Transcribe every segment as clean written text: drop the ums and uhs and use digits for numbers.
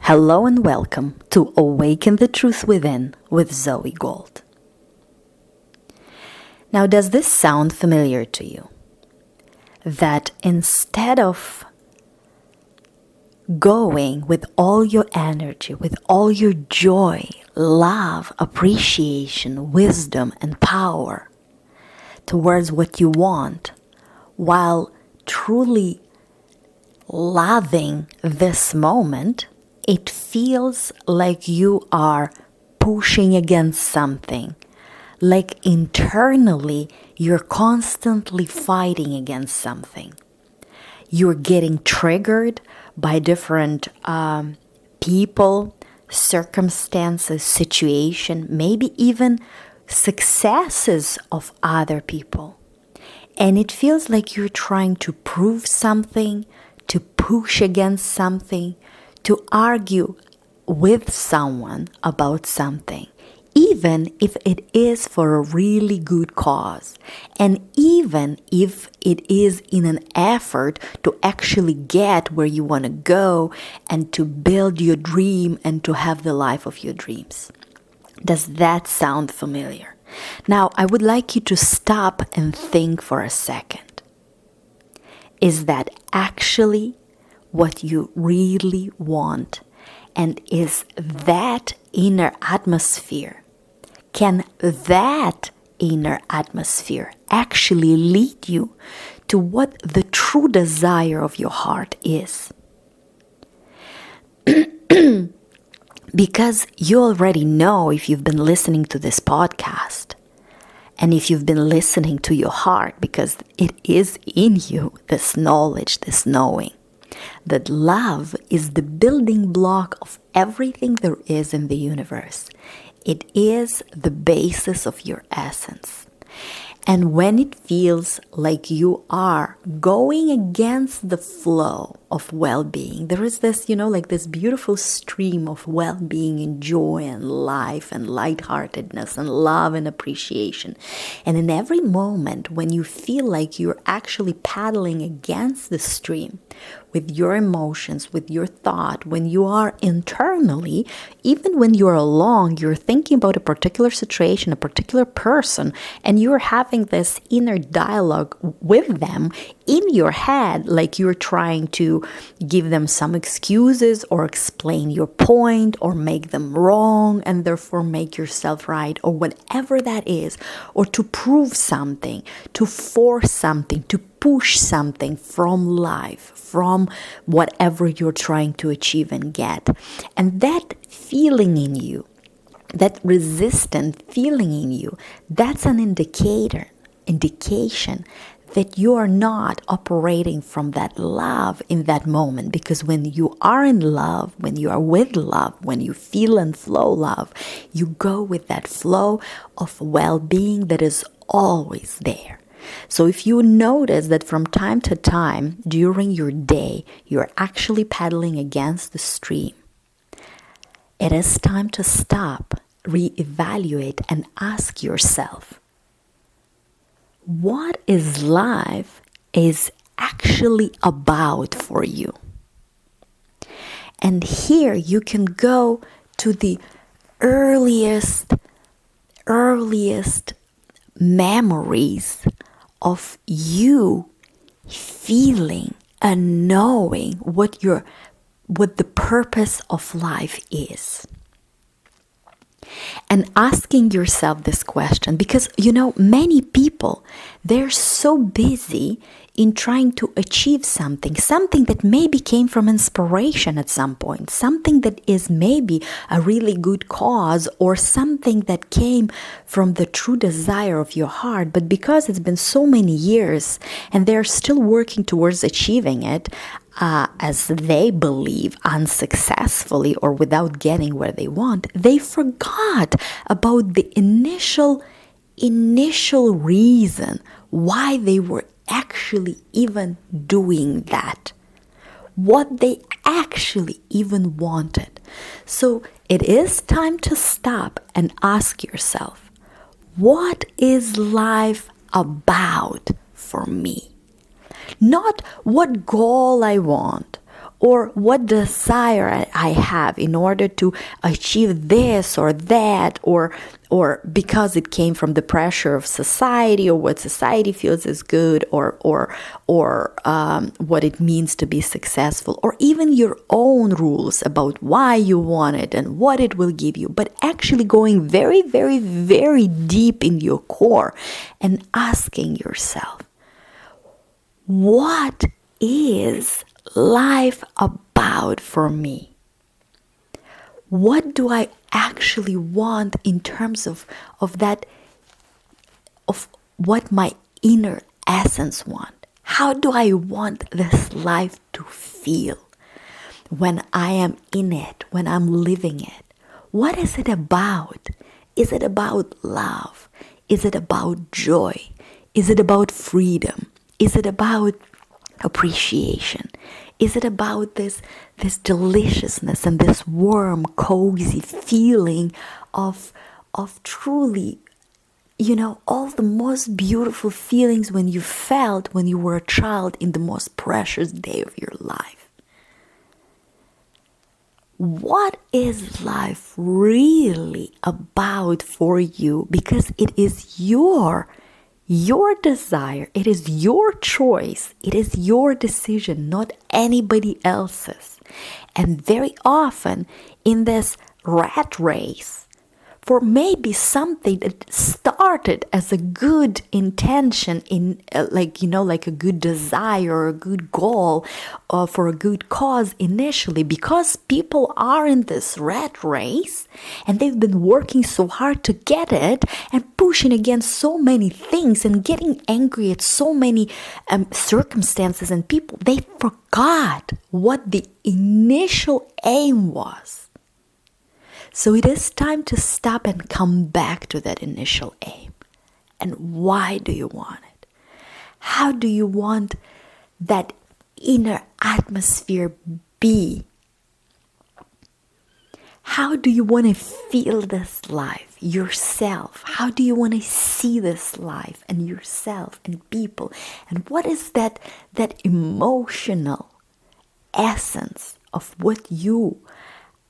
Hello and welcome to Awaken the Truth Within with Zoey Gold. Now, does this sound familiar to you? That instead of going with all your energy, with all your joy, love, appreciation, wisdom, and power towards what you want, while truly loving this moment, it feels like you are pushing against something, like internally you're constantly fighting against something. You're getting triggered by different people, circumstances, situation, maybe even successes of other people. And it feels like you're trying to prove something, to push against something, to argue with someone about something, even if it is for a really good cause, and even if it is in an effort to actually get where you want to go and to build your dream and to have the life of your dreams. Does that sound familiar? Now, I would like you to stop and think for a second. Is that actually what you really want? And is that inner atmosphere, can that inner atmosphere actually lead you to what the true desire of your heart is? Because you already know, if you've been listening to this podcast, and if you've been listening to your heart, because it is in you, this knowledge, this knowing, that love is the building block of everything there is in the universe. It is the basis of your essence. And when it feels like you are going against the flow of well-being, there is this, like this beautiful stream of well-being and joy and life and lightheartedness and love and appreciation. And in every moment when you feel like you're actually paddling against the stream with your emotions, with your thought, when you are internally, even when you're alone, you're thinking about a particular situation, a particular person, and you're having this inner dialogue with them in your head, like you're trying to give them some excuses or explain your point or make them wrong and therefore make yourself right, or whatever that is, or to prove something, to force something, to push something from life, from whatever you're trying to achieve and get. And that feeling in you, that resistant feeling in you, that's an indication that you are not operating from that love in that moment. Because when you are in love, when you are with love, when you feel and flow love, you go with that flow of well-being that is always there. So if you notice that from time to time during your day, you're actually paddling against the stream, it is time to stop, reevaluate, and ask yourself, what is life is actually about for you? And here you can go to the earliest memories of you feeling and knowing what the purpose of life is. And asking yourself this question, because many people, they're so busy in trying to achieve something that maybe came from inspiration at some point, something that is maybe a really good cause, or something that came from the true desire of your heart. But because it's been so many years and they're still working towards achieving it, as they believe, unsuccessfully or without getting where they want, they forgot about the initial reason why they were actually even doing that, what they actually even wanted. So it is time to stop and ask yourself, what is life about for me? Not what goal I want, or what desire I have in order to achieve this or that, or because it came from the pressure of society, or what society feels is good, or what it means to be successful, or even your own rules about why you want it and what it will give you, but actually going very, very, very deep in your core and asking yourself, what is life about for me? What do I actually want in terms of that, of what my inner essence want? How do I want this life to feel when I am in it, when I'm living it? What is it about? Is it about love? Is it about joy? Is it about freedom? Is it about appreciation? Is it about this deliciousness and this warm, cozy feeling of truly, all the most beautiful feelings when you felt when you were a child in the most precious day of your life? What is life really about for you? Because it is your desire, it is your choice, it is your decision, not anybody else's. And very often in this rat race, for maybe something that started as a good intention in like a good desire or a good goal for a good cause initially, because people are in this rat race and they've been working so hard to get it and pushing against so many things and getting angry at so many circumstances and people, they forgot what the initial aim was. So it is time to stop and come back to that initial aim. And why do you want it? How do you want that inner atmosphere be? How do you want to feel this life, yourself? How do you want to see this life and yourself and people? And what is that emotional essence of what you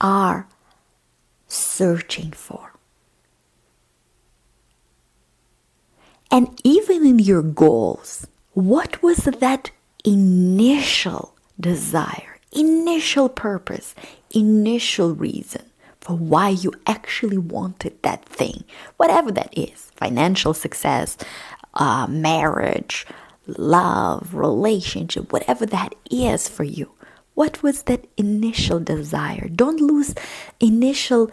are searching for? And even in your goals, what was that initial desire, initial purpose, initial reason for why you actually wanted that thing? Whatever that is, financial success, marriage, love, relationship, whatever that is for you. What was that initial desire? Don't lose initial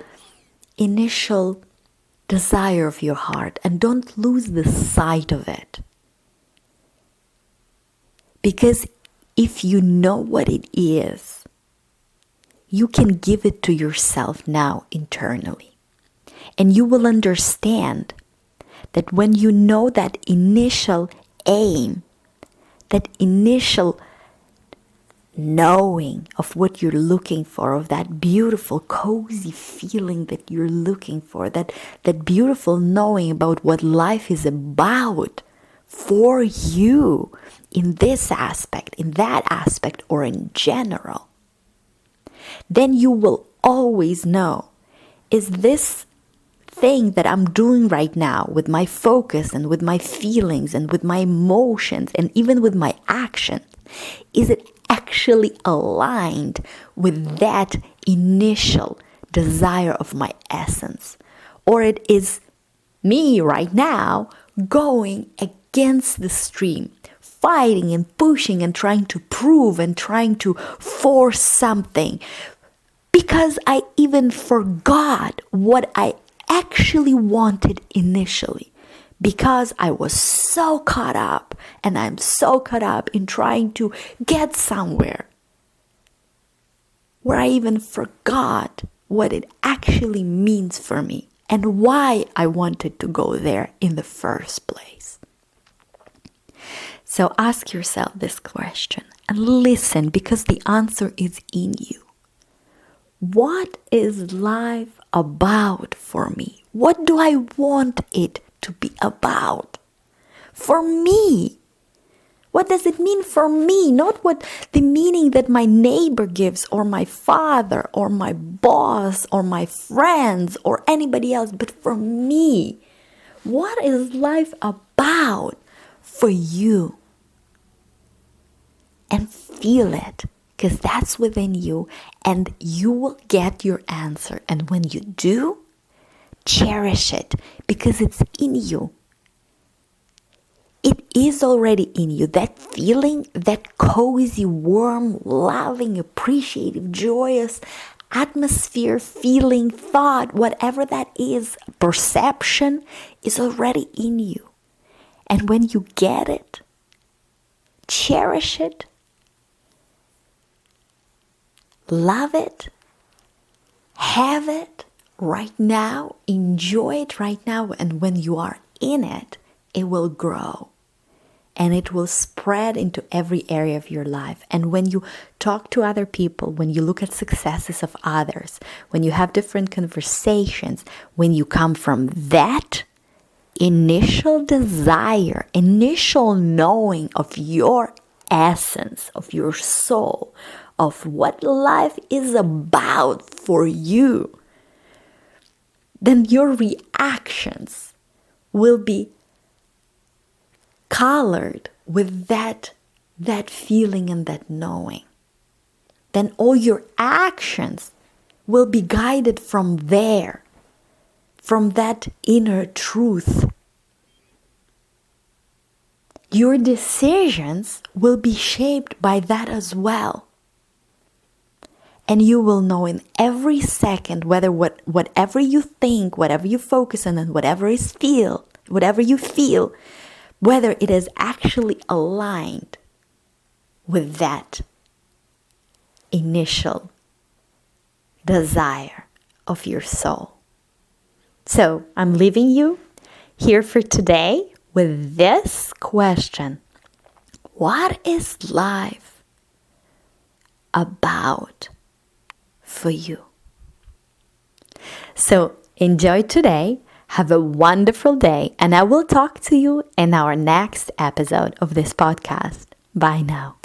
desire of your heart, and don't lose the sight of it. Because if you know what it is, you can give it to yourself now internally. And you will understand that when you know that initial aim, that initial knowing of what you're looking for, of that beautiful cozy feeling that you're looking for, that beautiful knowing about what life is about for you in this aspect, in that aspect, or in general, then you will always know, is this thing that I'm doing right now with my focus and with my feelings and with my emotions and even with my actions, is it actually aligned with that initial desire of my essence? Or it is me right now going against the stream, fighting and pushing and trying to prove and trying to force something, because I even forgot what I actually wanted initially, because I was so caught up, and I'm so caught up in trying to get somewhere, where I even forgot what it actually means for me and why I wanted to go there in the first place. So ask yourself this question and listen, because the answer is in you. What is life about for me? What do I want it to be about? For me, What does it mean for me? Not what the meaning that my neighbor gives, or my father, or my boss, or my friends, or anybody else, but for me. What is life about for you? And feel it, because that's within you, and you will get your answer. And when you do, cherish it, because it's in you. It is already in you. That feeling, that cozy, warm, loving, appreciative, joyous atmosphere, feeling, thought, whatever that is, perception, is already in you. And when you get it, cherish it, love it, have it right now, enjoy it right now, and when you are in it, it will grow. And it will spread into every area of your life. And when you talk to other people, when you look at successes of others, when you have different conversations, when you come from that initial desire, initial knowing of your essence, of your soul, of what life is about for you, then your reactions will be colored with that feeling and that knowing. Then all your actions will be guided from there, from that inner truth. Your decisions will be shaped by that as well. And you will know in every second whether whatever you think, whatever you focus on, and whatever you feel, whether it is actually aligned with that initial desire of your soul. So I'm leaving you here for today with this question. What is life about for you? So enjoy today. Have a wonderful day, and I will talk to you in our next episode of this podcast. Bye now.